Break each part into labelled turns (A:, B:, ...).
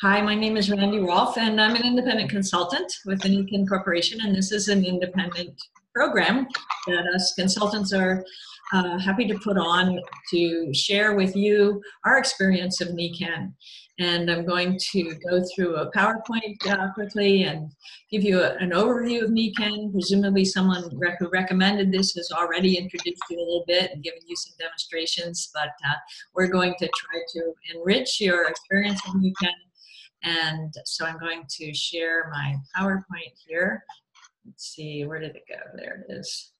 A: Hi, my name is Randy Rolfe, and I'm an independent consultant with the Nikken Corporation, and this is an independent program that us consultants are happy to put on to share with you our experience of Nikken. And I'm going to go through a PowerPoint quickly and give you an overview of Nikken. Presumably someone who recommended this has already introduced you a little bit and given you some demonstrations, but we're going to try to enrich your experience of Nikken. And so I'm going to share my PowerPoint here. Let's see, where did it go? There it is.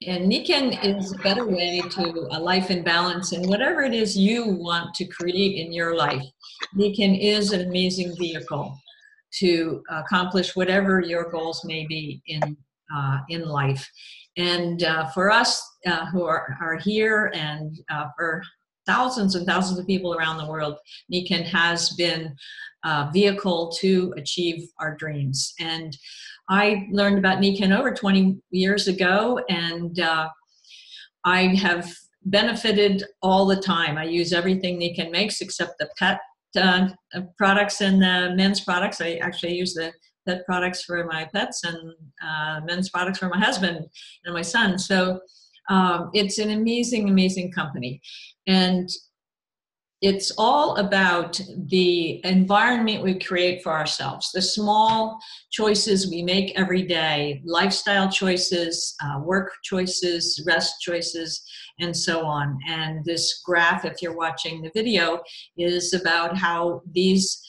A: And Nikken is a better way to a life in balance, and whatever it is you want to create in your life, Nikken is an amazing vehicle to accomplish whatever your goals may be in life. And for us who are here, and for thousands and thousands of people around the world, Nikken has been a vehicle to achieve our dreams. And I learned about Nikken over 20 years ago, and I have benefited all the time. I use everything Nikken makes except the pet products and the men's products. I actually use the pet products for my pets and men's products for my husband and my son. So it's an amazing, amazing company. And it's all about the environment we create for ourselves, the small choices we make every day, lifestyle choices, work choices, rest choices, and so on. And this graph, if you're watching the video, is about how these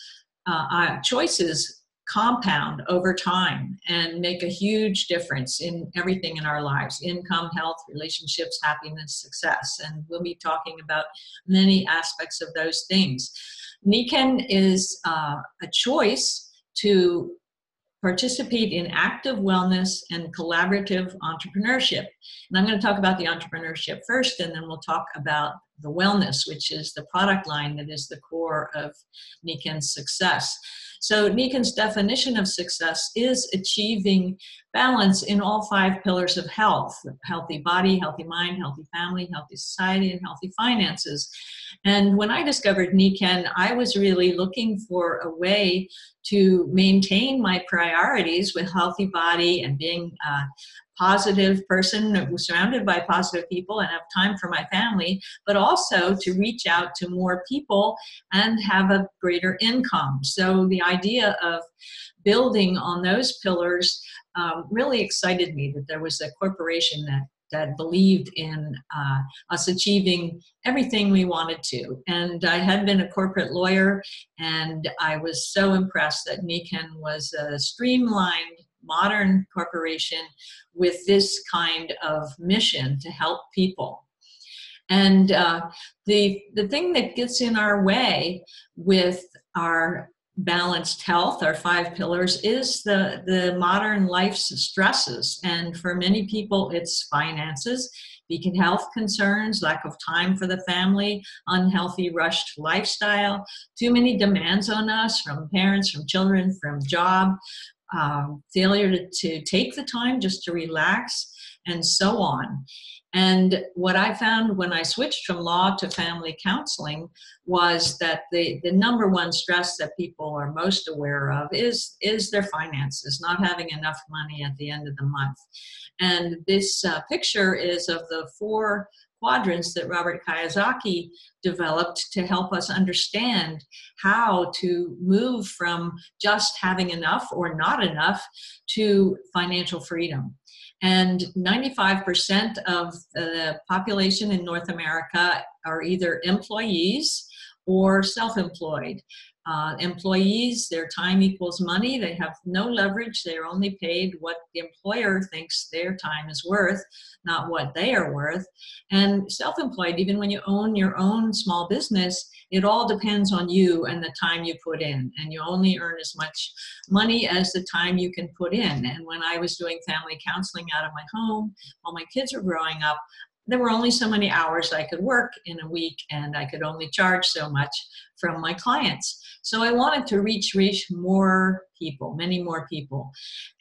A: choices compound over time and make a huge difference in everything in our lives: income, health, relationships, happiness, success. And we'll be talking about many aspects of those things. Nikken is a choice to participate in active wellness and collaborative entrepreneurship. And I'm going to talk about the entrepreneurship first, and then we'll talk about the wellness, which is the product line that is the core of Nikken's success. So Nikken's definition of success is achieving balance in all 5 pillars of health: healthy body, healthy mind, healthy family, healthy society, and healthy finances. And when I discovered Nikken, I was really looking for a way to maintain my priorities with healthy body and being a positive person who's surrounded by positive people and have time for my family, but also to reach out to more people and have a greater income. So the idea of building on those pillars really excited me, that there was a corporation that believed in us achieving everything we wanted to. And I had been a corporate lawyer, and I was so impressed that Nikken was a streamlined, modern corporation with this kind of mission to help people. And the thing that gets in our way with our balanced health, our 5 pillars, is the modern life's stresses. And for many people, it's finances, beacon health concerns, lack of time for the family, unhealthy, rushed lifestyle, too many demands on us from parents, from children, from job, failure to take the time just to relax, and so on. And what I found when I switched from law to family counseling was that the number one stress that people are most aware of is their finances, not having enough money at the end of the month. And this picture is of the 4 quadrants that Robert Kiyosaki developed to help us understand how to move from just having enough or not enough to financial freedom. And 95% of the population in North America are either employees or self-employed. Employees, their time equals money. They have no leverage. They're only paid what the employer thinks their time is worth, not what they are worth. And self-employed, even when you own your own small business, it all depends on you and the time you put in. And you only earn as much money as the time you can put in. And when I was doing family counseling out of my home while my kids were growing up, there were only so many hours I could work in a week, and I could only charge so much from my clients. So I wanted to reach more people, many more people.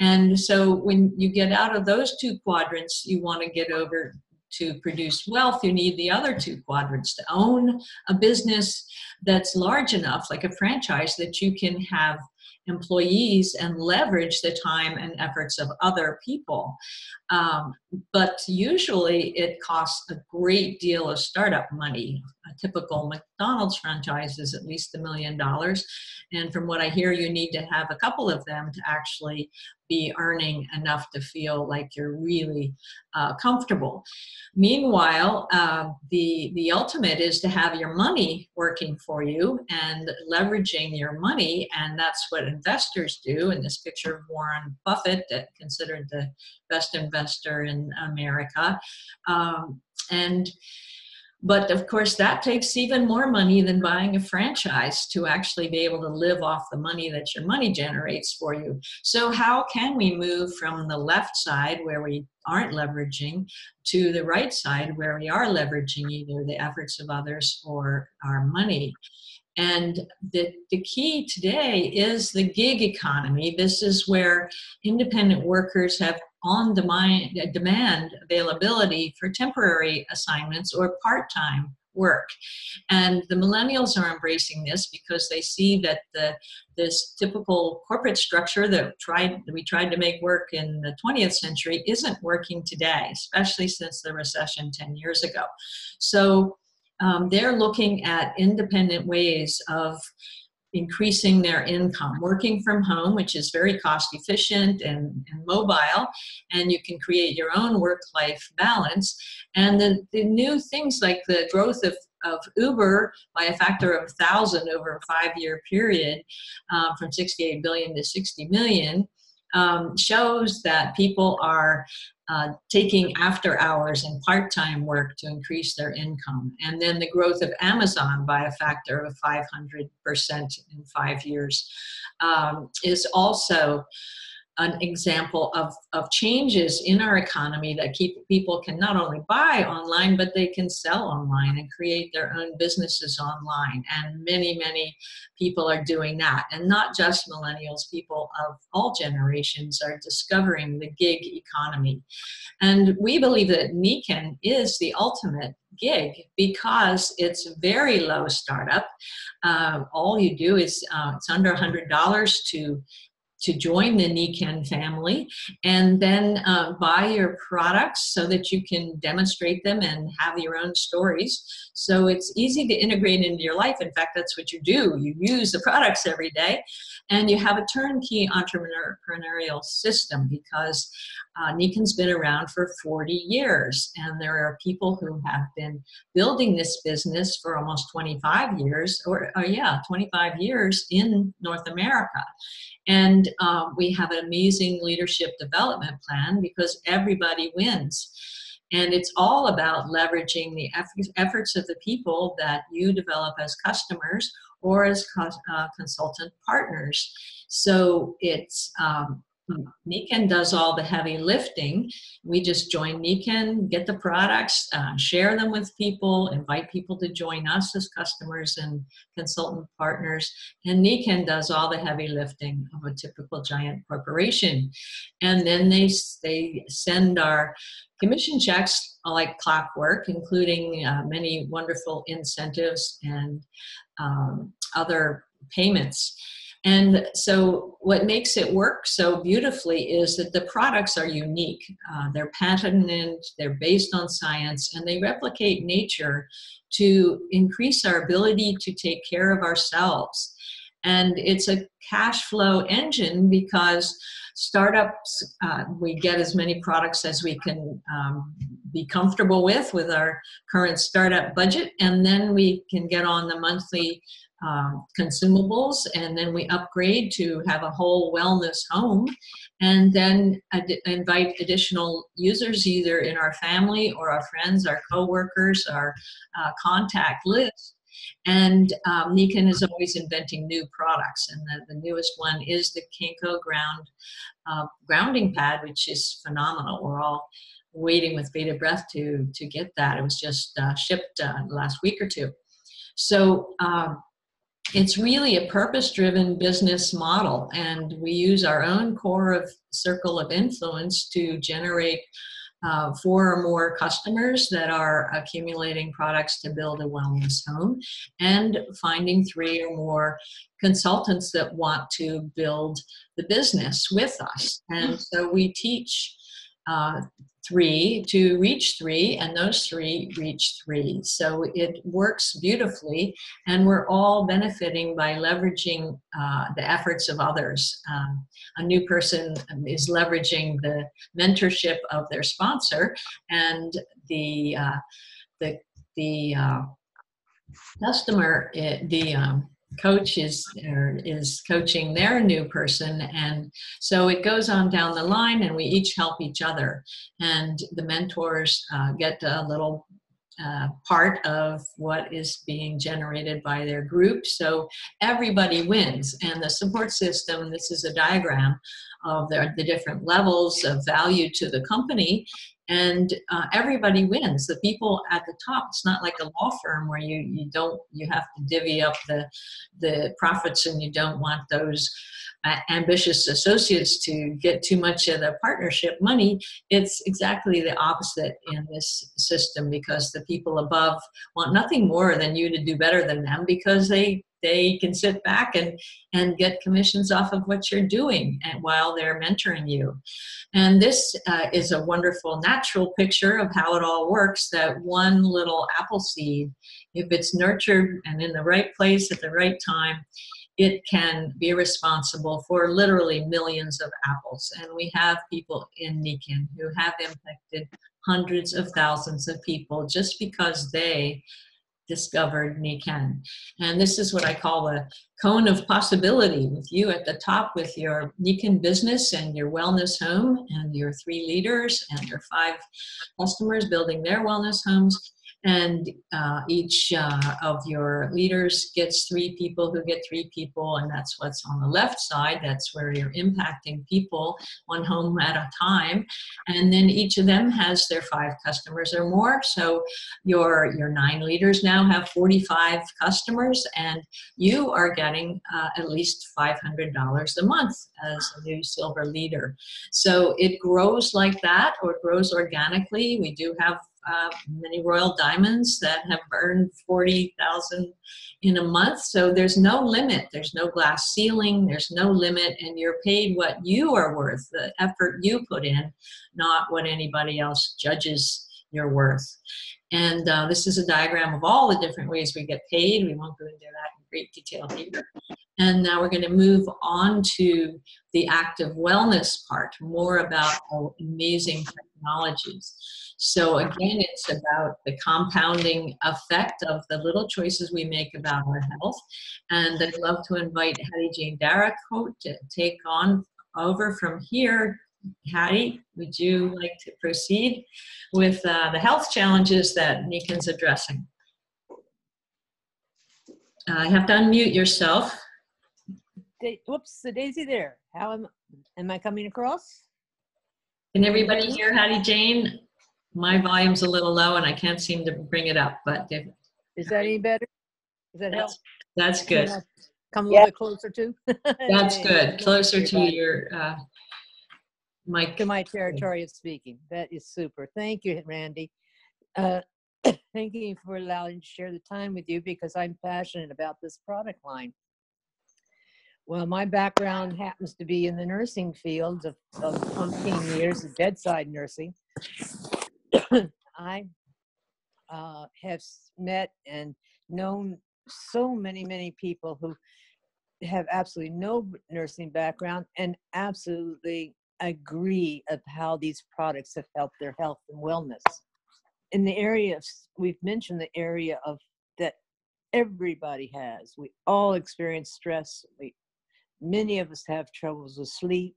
A: And so when you get out of those 2 quadrants, you want to get over to produce wealth, you need the other two quadrants to own a business that's large enough, like a franchise, that you can have employees and leverage the time and efforts of other people. But usually it costs a great deal of startup money. A typical McDonald's franchise is at least $1 million. And from what I hear, you need to have a couple of them to actually be earning enough to feel like you're really comfortable. Meanwhile, the ultimate is to have your money working for you and leveraging your money, and that's what investors do. In this picture of Warren Buffett, considered the best investor in America, but of course, that takes even more money than buying a franchise to actually be able to live off the money that your money generates for you. So how can we move from the left side, where we aren't leveraging, to the right side, where we are leveraging either the efforts of others or our money? And the key today is the gig economy. This is where independent workers have on-demand availability for temporary assignments or part-time work. And the millennials are embracing this because they see that this typical corporate structure that we tried to make work in the 20th century isn't working today, especially since the recession 10 years ago. So they're looking at independent ways of increasing their income, working from home, which is very cost efficient and mobile, and you can create your own work-life balance. And the new things like the growth of Uber by a factor of 1,000 over a 5-year period, from 68 billion to 60 million, shows that people are taking after hours and part-time work to increase their income. And then the growth of Amazon by a factor of 500% in 5 years is also an example of changes in our economy that people can not only buy online, but they can sell online and create their own businesses online. And many, many people are doing that. And not just millennials, people of all generations are discovering the gig economy. And we believe that Nikken is the ultimate gig because it's very low startup. All you do is, it's under $100 to join the Nikken family, and then buy your products so that you can demonstrate them and have your own stories. So it's easy to integrate into your life. In fact, that's what you do. You use the products every day, and you have a turnkey entrepreneurial system because Nikken's been around for 40 years, and there are people who have been building this business for almost 25 years, 25 years in North America. And we have an amazing leadership development plan because everybody wins. And it's all about leveraging the efforts of the people that you develop as customers or as consultant partners. So it's Nikken does all the heavy lifting. We just join Nikken, get the products, share them with people, invite people to join us as customers and consultant partners. And Nikken does all the heavy lifting of a typical giant corporation. And then they send our commission checks like clockwork, including many wonderful incentives and other payments. And so what makes it work so beautifully is that the products are unique. They're patented, they're based on science, and they replicate nature to increase our ability to take care of ourselves. And it's a cash flow engine because startups, we get as many products as we can be comfortable with our current startup budget, and then we can get on the monthly consumables, and then we upgrade to have a whole wellness home, and then invite additional users either in our family or our friends, our coworkers, our contact list. And Nikken is always inventing new products, and the newest one is the Kenko grounding pad, which is phenomenal. We're all waiting with bated breath to get that. It was just shipped last week or two. So it's really a purpose-driven business model, and we use our own core of circle of influence to generate 4 or more customers that are accumulating products to build a wellness home, and finding 3 or more consultants that want to build the business with us. And so we teach 3 to reach 3, and those 3 reach 3. So it works beautifully, and we're all benefiting by leveraging the efforts of others. A new person is leveraging the mentorship of their sponsor, and the customer, the coach is coaching their new person, and so it goes on down the line, and we each help each other, and the mentors get a little part of what is being generated by their group, so everybody wins. And the support system, this is a diagram of the different levels of value to the company, and everybody wins. The people at the top, it's not like a law firm where you have to divvy up the profits, and you don't want those ambitious associates to get too much of the partnership money. It's exactly the opposite in this system, because the people above want nothing more than you to do better than them, because they can sit back and get commissions off of what you're doing, and while they're mentoring you. And this is a wonderful natural picture of how it all works, that one little apple seed, if it's nurtured and in the right place at the right time, it can be responsible for literally millions of apples. And we have people in Nikken who have impacted hundreds of thousands of people just because they discovered Nikken. And this is what I call a cone of possibility, with you at the top with your Nikken business and your wellness home, and your 3 leaders and your 5 customers building their wellness homes. And each of your leaders gets 3 people who get 3 people, and that's what's on the left side. That's where you're impacting people, 1 home at a time. And then each of them has their 5 customers or more. So your 9 leaders now have 45 customers, and you are getting at least $500 a month as a new silver leader. So it grows like that, or it grows organically. We do have many royal diamonds that have earned 40,000 in a month. So there's no limit. There's no glass ceiling. There's no limit, and you're paid what you are worth, the effort you put in, not what anybody else judges your worth. And this is a diagram of all the different ways we get paid. We won't go into that in great detail here. And now we're going to move on to the active wellness part, more about amazing technologies. So again, it's about the compounding effect of the little choices we make about our health. And I'd love to invite Hattiejane to take on over from here. Hattie, would you like to proceed with the health challenges that Nikken's addressing? You have to unmute yourself.
B: Whoops, the daisy there. How am I coming across?
A: Can everybody hear Hattiejane? My volume's a little low and I can't seem to bring it up, but
B: is that any better? Does that help?
A: That's good.
B: Come a little bit closer to?
A: That's good. Closer to your mic.
B: To my territory of speaking. That is super. Thank you, Randy. Thank you for allowing me to share the time with you, because I'm passionate about this product line. Well, my background happens to be in the nursing field of 15 years of bedside nursing. I have met and known so many people who have absolutely no nursing background and absolutely agree of how these products have helped their health and wellness. In the area of, we've mentioned the area of that everybody has. We all experience stress. Many of us have troubles with sleep.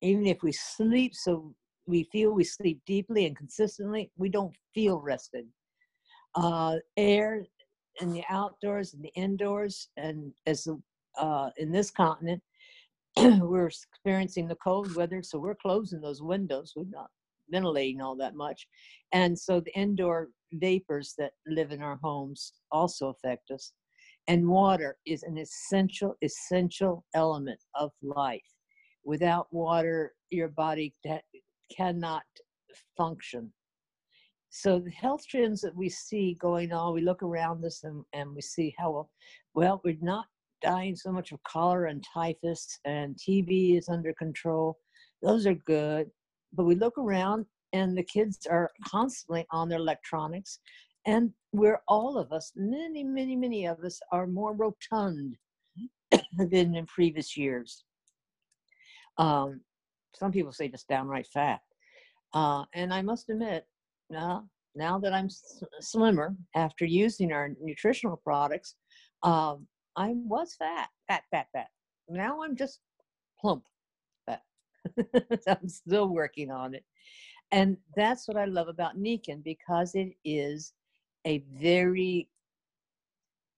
B: Even if we sleep, so we feel we sleep deeply and consistently, we don't feel rested. Air in the outdoors and the indoors, and as in this continent, we're experiencing the cold weather, so we're closing those windows. We're not ventilating all that much. And so the indoor vapors that live in our homes also affect us. And water is an essential element of life. Without water, your body cannot function. So the health trends that we see going on, we look around us and we see how, well, we're not dying so much of cholera and typhus, and TB is under control. Those are good. But we look around and the kids are constantly on their electronics. And we're all of us, many, many, many of us are more rotund than in previous years. Some people say just downright fat. And I must admit, now that I'm slimmer after using our nutritional products, I was fat. Now I'm just plump fat. I'm still working on it. And that's what I love about Nikken, because it is a very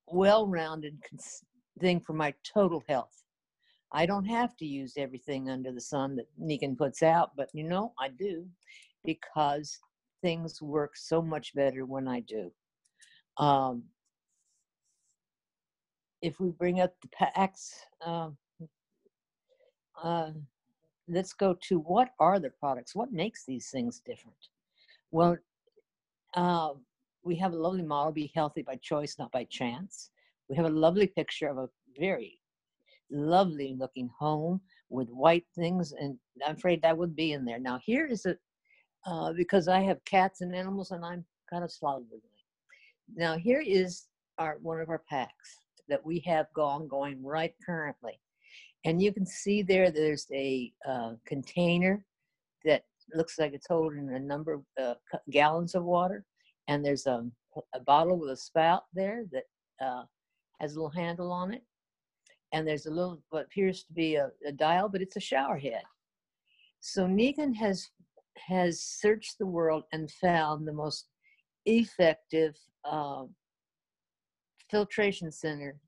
B: well-rounded thing for my total health. I don't have to use everything under the sun that Nikken puts out, but I do, because things work so much better when I do. If we bring up the packs, let's go to what are the products? What makes these things different? Well, we have a lovely model, be healthy by choice, not by chance. We have a lovely picture of a very lovely looking home with white things, and I'm afraid that would be in there. Now here is because I have cats and animals and I'm kind of slovenly. Now here is one of our packs that we have going right currently. And you can see there's a container that looks like it's holding a number of gallons of water. And there's a bottle with a spout there that has a little handle on it. And there's a little, what appears to be a dial, but it's a shower head. So Nikken has searched the world and found the most effective filtration center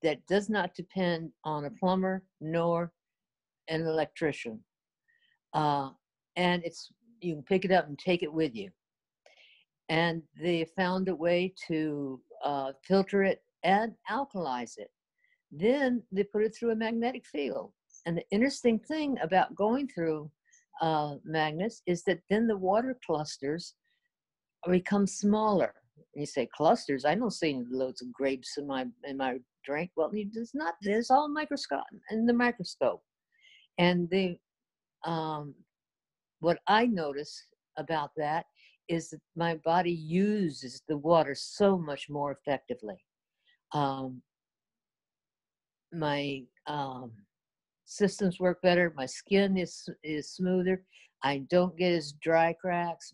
B: that does not depend on a plumber nor an electrician. And you can pick it up and take it with you. And they found a way to filter it and alkalize it. Then they put it through a magnetic field. And the interesting thing about going through magnets is that then the water clusters become smaller. And you say, clusters? I don't see loads of grapes in my drink. Well, it's not. There's all in the microscope. And what I notice about that is that my body uses the water so much more effectively. My systems work better. My skin is smoother. I don't get as dry cracks.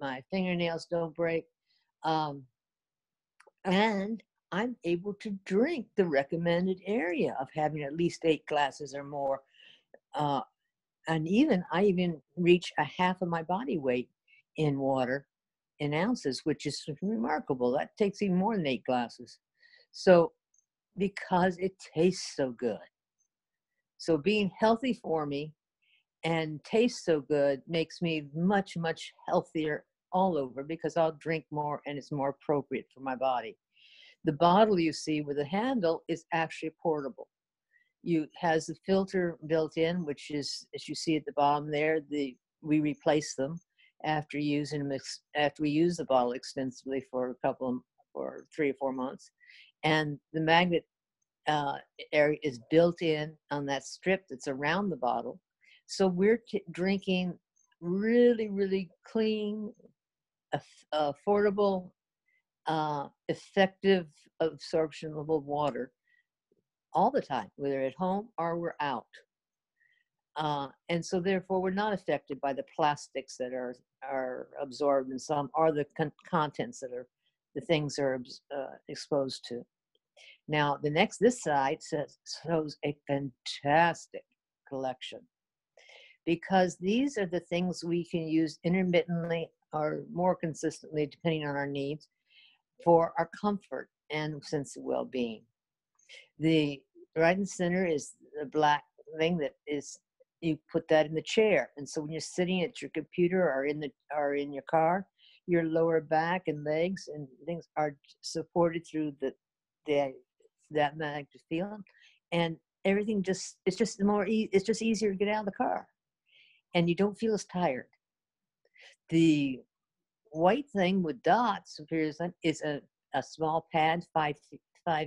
B: My fingernails don't break. And I'm able to drink the recommended area of having at least 8 glasses or more. And I even reach a half of my body weight in water in ounces, which is remarkable. That takes even more than 8 glasses. So, because it tastes so good. So being healthy for me and tastes so good makes me much, much healthier all over, because I'll drink more and it's more appropriate for my body. The bottle you see with the handle is actually portable. Has the filter built in, which is, as you see at the bottom there, we replace them after we use the bottle extensively for 3 or 4 months. And the magnet area is built in on that strip that's around the bottle. So we're drinking really, really clean, affordable, effective absorption of water all the time, whether at home or we're out. And so therefore we're not affected by the plastics that are absorbed in some, or the contents that the things are exposed to. Now this side shows a fantastic collection, because these are the things we can use intermittently or more consistently, depending on our needs, for our comfort and sense of well-being. The right in the center is the black thing that is, you put that in the chair. And so when you're sitting at your computer or in your car, your lower back and legs and things are supported through that magnetic field, and everything it's just easier to get out of the car, and you don't feel as tired. The white thing with dots appears is a small pad, 5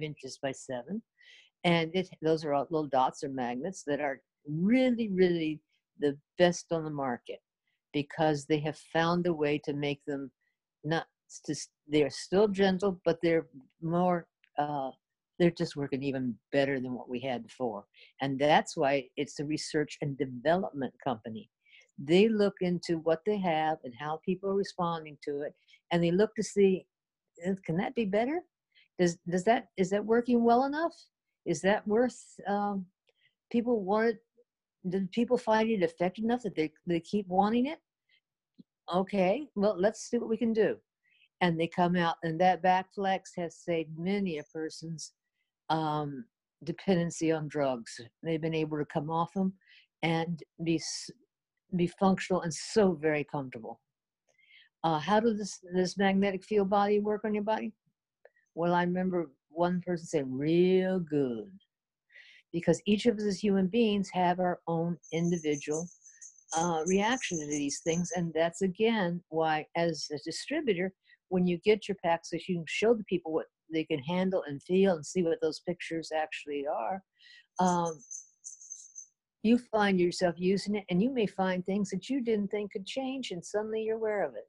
B: inches by 7, and those are all little dots or magnets that are really, really the best on the market, because they have found a way to make them not just, they're still gentle, but they're more they're just working even better than what we had before. And that's why it's a research and development company. They look into what they have and how people are responding to it, and they look to see, can that be better? Is that working well enough? Is that worth people want it? Do people find it effective enough that they keep wanting it? Okay, well, let's see what we can do. And they come out, and that back flex has saved many a person's dependency on drugs. They've been able to come off them and be functional and so very comfortable. How does this magnetic field body work on your body? Well, I remember one person said, real good. Because each of us as human beings have our own individual reaction to these things. And that's, again, why as a distributor, when you get your packs, so you can show the people what they can handle and feel and see what those pictures actually are, you find yourself using it, and you may find things that you didn't think could change, and suddenly you're aware of it.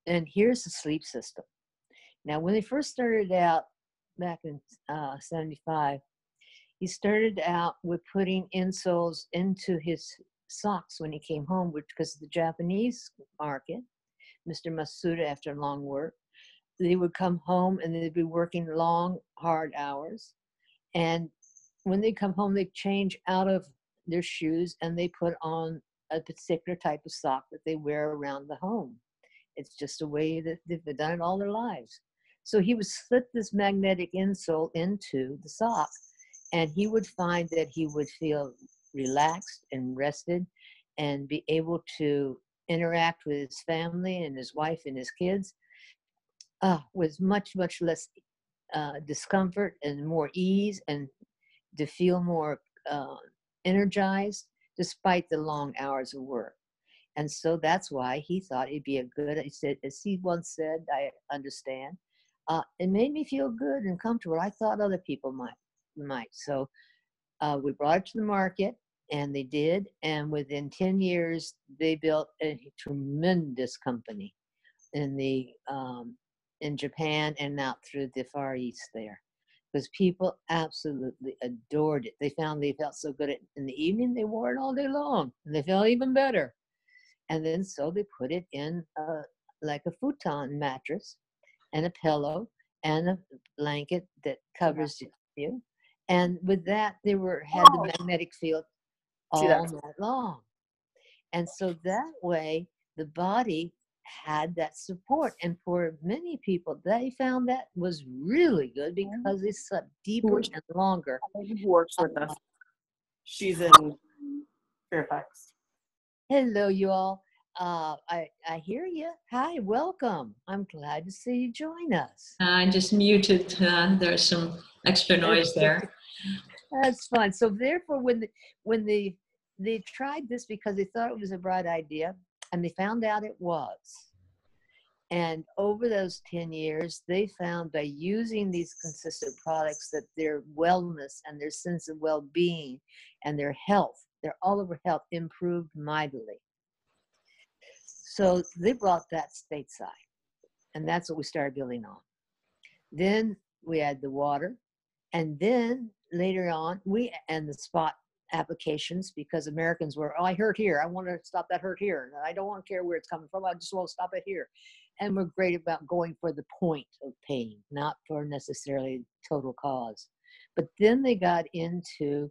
B: And here's the sleep system. Now, when they first started out back in 75, he started out with putting insoles into his socks when he came home, which, because of the Japanese market, Mr. Masuda, after long work, they would come home and they'd be working long, hard hours. And when they come home, they change out of their shoes and they put on a particular type of sock that they wear around the home. It's just a way that they've done it all their lives. So he would slip this magnetic insole into the sock, and he would find that he would feel relaxed and rested and be able to interact with his family and his wife and his kids with much, much less discomfort and more ease, and to feel more energized despite the long hours of work. And so that's why he thought it'd be a good, he said, as he once said, I understand, it made me feel good and comfortable. I thought other people might. So we brought it to the market, and they did. And within 10 years, they built a tremendous company in Japan and out through the Far East there, because people absolutely adored it. They found they felt so good in the evening, they wore it all day long, and they felt even better. And then so they put it in like a futon mattress and a pillow and a blanket that covers you. And with that, they had the magnetic field all night long. And so that way, the body had that support. And for many people, they found that was really good because they slept deeper and longer.
C: Who works with us. She's in Fairfax.
B: Hello, you all. I hear you. Hi, welcome. I'm glad to see you join us.
A: I just muted. There's some extra noise there.
B: That's fun. So therefore, when they tried this because they thought it was a bright idea, and they found out it was. And over those 10 years, they found by using these consistent products that their wellness and their sense of well-being and their health, their all-over health, improved mightily. So they brought that stateside, and that's what we started building on. Then we had the water, and then later on, and the spot applications, because Americans were, I hurt here, I want to stop that hurt here. I don't want to care where it's coming from, I just want to stop it here. And we're great about going for the point of pain, not for necessarily total cause. But then they got into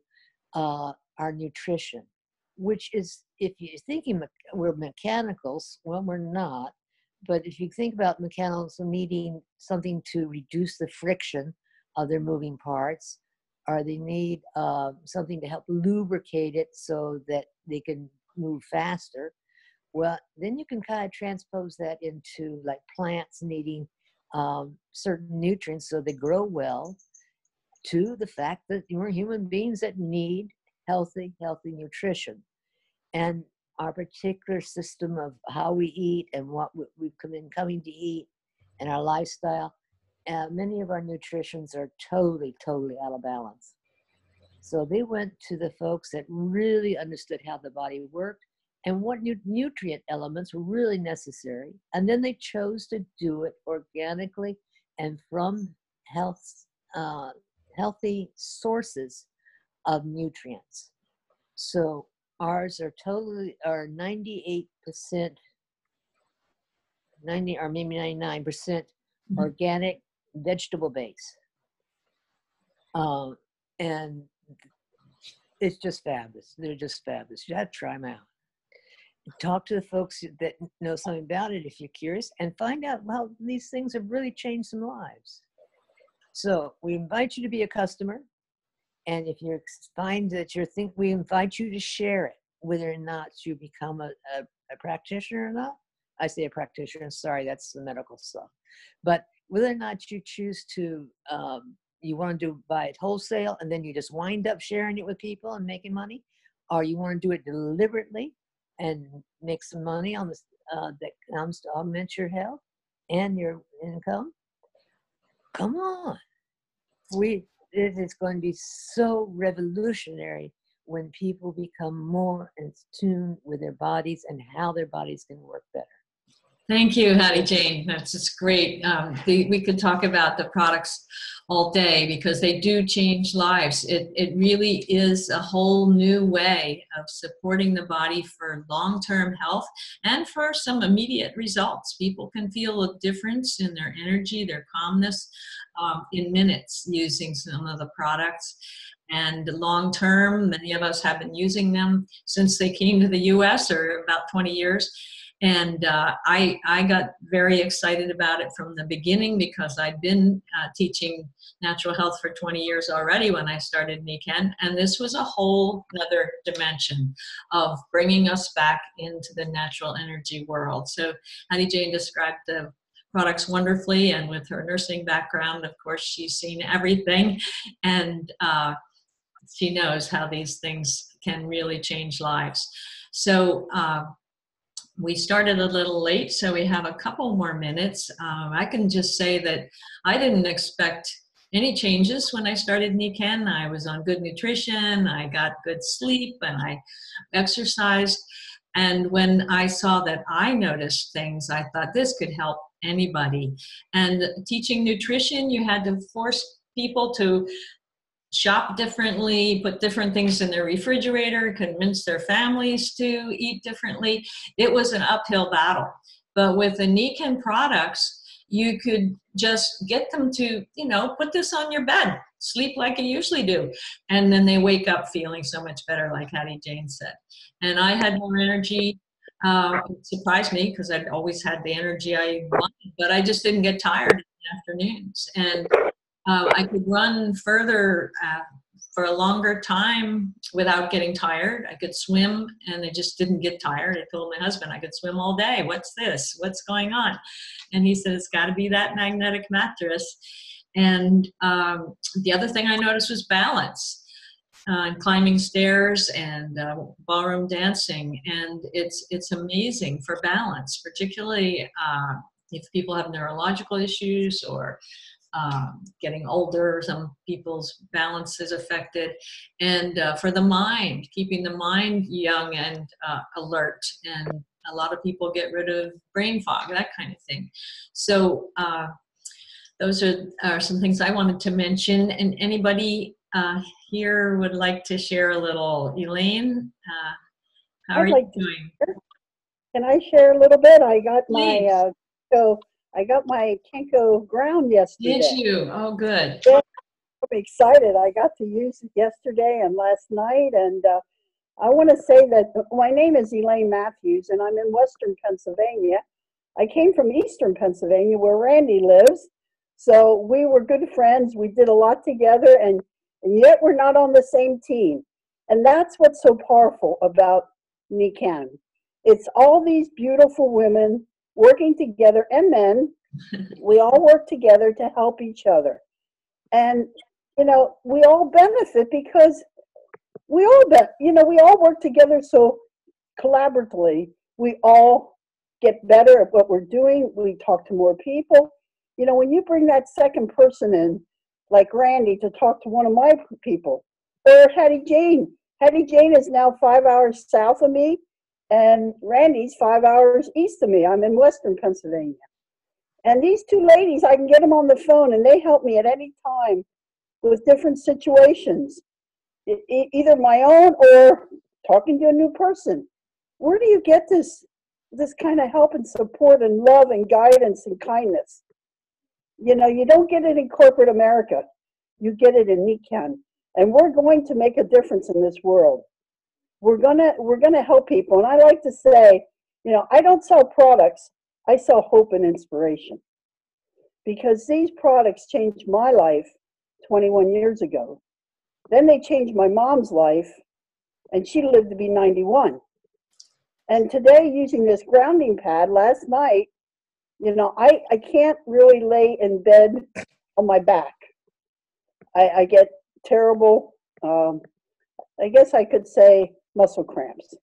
B: our nutrition, which is, if you're thinking we're mechanicals, well, we're not. But if you think about mechanicals needing something to reduce the friction of their moving parts, or they need something to help lubricate it so that they can move faster, well, then you can kind of transpose that into like plants needing certain nutrients so they grow well, to the fact that we're human beings that need healthy nutrition. And our particular system of how we eat and what we've been coming to eat and our lifestyle, many of our nutritions are totally out of balance. So they went to the folks that really understood how the body worked and what nutrient elements were really necessary. And then they chose to do it organically and from healthy sources of nutrients. So ours are 98%, 90 or maybe 99% organic vegetable base. And it's just fabulous. They're just fabulous. You have to try them out. Talk to the folks that know something about it if you're curious, and find out how these things have really changed some lives. So we invite you to be a customer. And if you find that we invite you to share it, whether or not you become a practitioner or not. I say a practitioner, sorry, that's the medical stuff. But whether or not you choose to, you want to buy it wholesale and then you just wind up sharing it with people and making money, or you want to do it deliberately and make some money on this that comes to augment your health and your income, come on. It is going to be so revolutionary when people become more in tune with their bodies and how their bodies can work better.
A: Thank you, Hattiejane. That's just great. We could talk about the products all day because they do change lives. It really is a whole new way of supporting the body for long-term health and for some immediate results. People can feel a difference in their energy, their calmness in minutes using some of the products. And long-term, many of us have been using them since they came to the U.S. or about 20 years. And I got very excited about it from the beginning because I'd been teaching natural health for 20 years already when I started Nikken. And this was a whole other dimension of bringing us back into the natural energy world. So Hattiejane described the products wonderfully, and with her nursing background, of course, she's seen everything. And she knows how these things can really change lives. So we started a little late, so we have a couple more minutes. I can just say that I didn't expect any changes when I started Nikken. I was on good nutrition, I got good sleep, and I exercised. And when I saw that I noticed things, I thought this could help anybody. And teaching nutrition, you had to force people to shop differently, put different things in their refrigerator, convince their families to eat differently. It was an uphill battle. But with the Nikken products, you could just get them to, put this on your bed, sleep like you usually do. And then they wake up feeling so much better, like Hattiejane said. And I had more energy. It surprised me because I'd always had the energy I wanted, but I just didn't get tired in the afternoons. And I could run further for a longer time without getting tired. I could swim, and I just didn't get tired. I told my husband I could swim all day. What's this? What's going on? And he said, it's got to be that magnetic mattress. And the other thing I noticed was balance. Climbing stairs and ballroom dancing, and it's amazing for balance, particularly if people have neurological issues or getting older, some people's balance is affected, and for the mind, keeping the mind young and alert, and a lot of people get rid of brain fog, that kind of thing. So those are some things I wanted to mention. And anybody here would like to share a little? Elaine, how are you doing?
D: Can I share a little bit? I got
A: Please.
D: I got my Kenko ground yesterday.
A: Did you? Oh, good.
D: Yeah, I'm excited. I got to use it yesterday and last night, and I want to say that my name is Elaine Matthews, and I'm in Western Pennsylvania. I came from Eastern Pennsylvania, where Randy lives, so we were good friends. We did a lot together, and yet we're not on the same team. And that's what's so powerful about Nikken. It's all these beautiful women working together, and men. We all work together to help each other. And, we all benefit because we all work together so collaboratively, we all get better at what we're doing. We talk to more people. You know, when you bring that second person in, like Randy, to talk to one of my people, or Hattiejane. Hattiejane is now 5 hours south of me, and Randy's 5 hours east of me. I'm in Western Pennsylvania. And these two ladies, I can get them on the phone, and they help me at any time with different situations, either my own or talking to a new person. Where do you get this kind of help and support and love and guidance and kindness? You know, you don't get it in corporate America. You get it in Nikken. And we're going to make a difference in this world. We're gonna help people. And I like to say, you know, I don't sell products. I sell hope and inspiration. Because these products changed my life 21 years ago. Then they changed my mom's life, and she lived to be 91. And today, using this grounding pad, last night, you know, I can't really lay in bed on my back. I get terrible, I guess I could say muscle cramps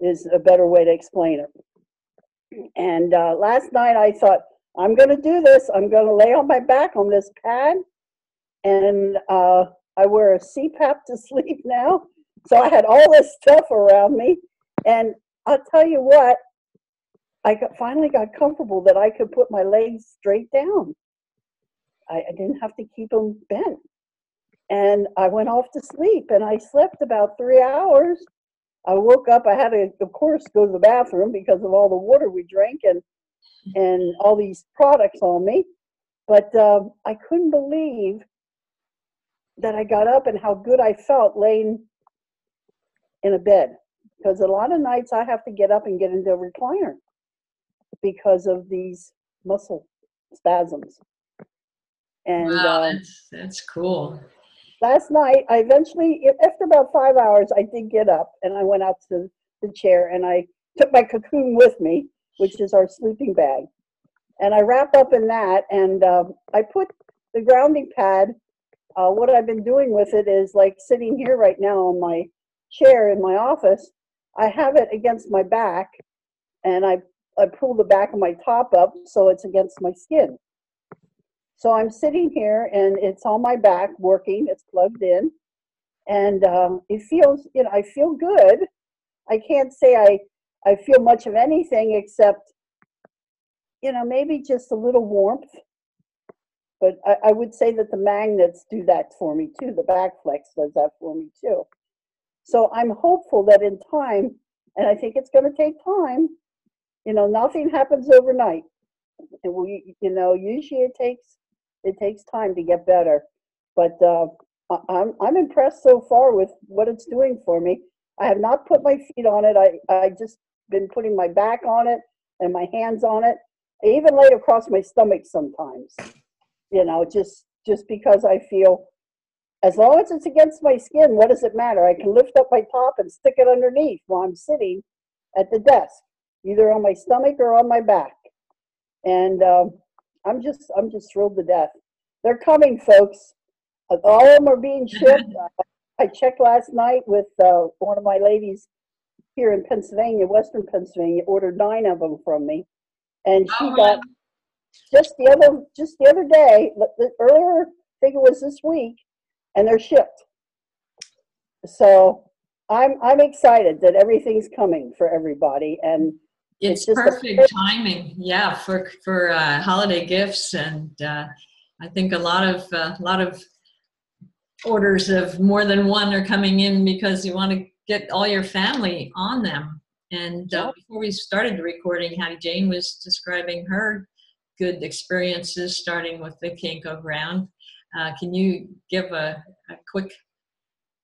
D: is a better way to explain it. And last night I thought, I'm going to do this. I'm going to lay on my back on this pad, and I wear a CPAP to sleep now. So I had all this stuff around me, and I'll tell you what, finally got comfortable that I could put my legs straight down. I didn't have to keep them bent. And I went off to sleep, and I slept about 3 hours. I woke up. I had to, of course, go to the bathroom because of all the water we drank and all these products on me. But I couldn't believe that I got up and how good I felt laying in a bed. Because a lot of nights I have to get up and get into a recliner because of these muscle spasms. And
A: wow, that's cool.
D: Last night, I eventually, after about 5 hours, I did get up and I went out to the chair and I took my cocoon with me, which is our sleeping bag. And I wrap up in that, and I put the grounding pad. What I've been doing with it is like sitting here right now on my chair in my office. I have it against my back, and I pull the back of my top up so it's against my skin. So I'm sitting here, and it's on my back working. It's plugged in, and it feels, you know, I feel good. I can't say I feel much of anything except, you know, maybe just a little warmth. But I would say that the magnets do that for me too. The back flex does that for me too. So I'm hopeful that in time, and I think it's going to take time, you know, nothing happens overnight. And we, you know, usually it takes time to get better. But I'm impressed so far with what it's doing for me. I have not put my feet on it. I just been putting my back on it and my hands on it. I even lay across my stomach sometimes, you know, just because I feel, as long as it's against my skin, what does it matter? I can lift up my top and stick it underneath while I'm sitting at the desk, either on my stomach or on my back. And I'm just thrilled to death. They're coming, folks. All of them are being shipped. I checked last night with one of my ladies here in Pennsylvania, Western Pennsylvania, ordered 9 of them from me, and she got just the other day, the earlier, I think it was this week, and they're shipped. So I'm excited that everything's coming for everybody, and
A: it's just perfect timing, yeah, for holiday gifts, and I think a lot of orders of more than one are coming in because you want to get all your family on them. And before we started the recording, Hattiejane was describing her good experiences starting with the Kinko ground. Can you give a quick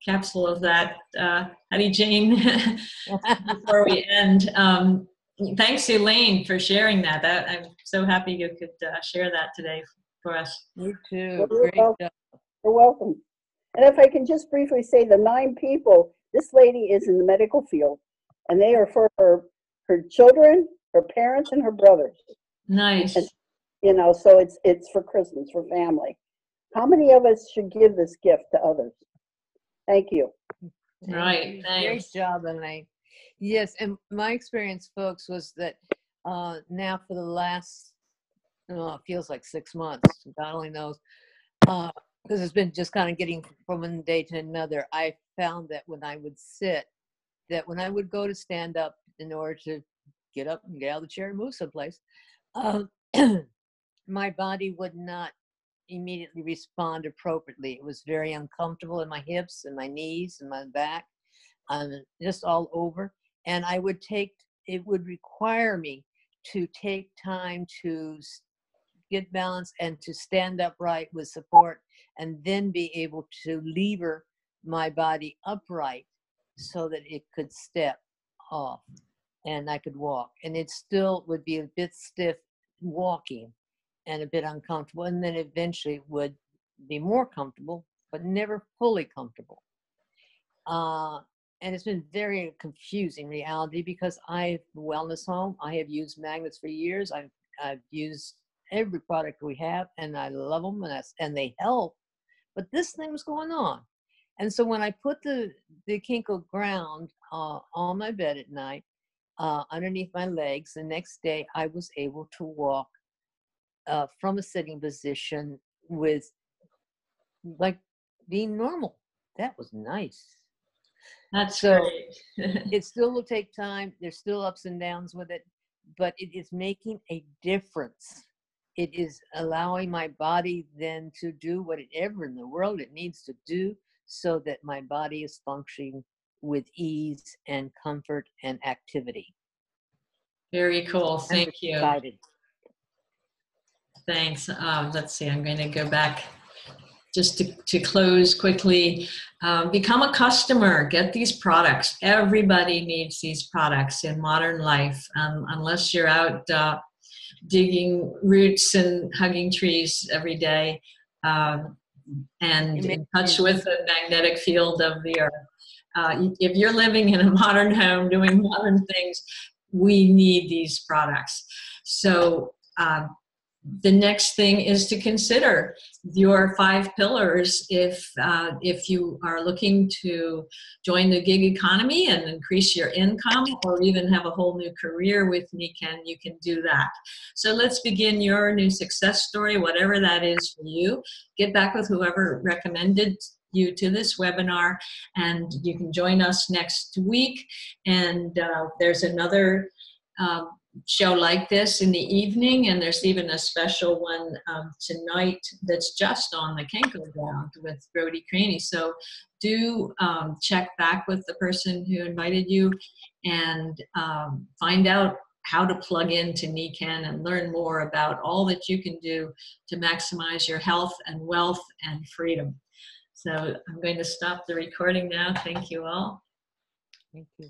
A: capsule of that, Hattiejane, before we end? Thanks, Elaine, for sharing that. I'm so happy you could share that today for us.
B: You too.
D: You're welcome. And if I can just briefly say, the 9 people, this lady is in the medical field, and they are for her children, her parents, and her brothers.
A: Nice.
D: And, you know, so it's for Christmas, for family. How many of us should give this gift to others? Thank you.
A: Right. Thanks.
B: Great job, Elaine. Yes, and my experience, folks, was that now for the last, it feels like 6 months, God only knows, because it's been just kind of getting from one day to another. I found that when I would sit, that when I would go to stand up in order to get up and get out of the chair and move someplace, my body would not immediately respond appropriately. It was very uncomfortable in my hips and my knees and my back, just all over. And it would require me to take time to get balance and to stand upright with support, and then be able to lever my body upright so that it could step off and I could walk. And it still would be a bit stiff walking and a bit uncomfortable, and then eventually would be more comfortable, but never fully comfortable. And it's been very confusing reality, because I've wellness home. I have used magnets for years. I've used every product we have, and I love them, and they help. But this thing was going on, and so when I put the Kinko ground on my bed at night, underneath my legs, the next day I was able to walk from a sitting position with like being normal. That was nice.
A: That's
B: So
A: great.
B: it still will take time. There's still ups and downs with it, but it is making a difference. It is allowing my body then to do whatever in the world it needs to do, so that my body is functioning with ease and comfort and activity.
A: Very cool. Thank you.
B: Excited.
A: Thanks. Let's see, I'm going to go back just to close quickly. Become a customer. Get these products. Everybody needs these products in modern life. Unless you're out digging roots and hugging trees every day, and in touch with the magnetic field of the earth. If you're living in a modern home doing modern things, we need these products. So the next thing is to consider your 5 pillars. If you are looking to join the gig economy and increase your income, or even have a whole new career with Nikken, you can do that. So let's begin your new success story, whatever that is for you. Get back with whoever recommended you to this webinar, and you can join us next week. And there's another show like this in the evening, and there's even a special one tonight that's just on the Kinko ground with Brody Craney. So do check back with the person who invited you, and find out how to plug into Nikken and learn more about all that you can do to maximize your health and wealth and freedom. So I'm going to stop the recording now. Thank you all.
B: Thank you.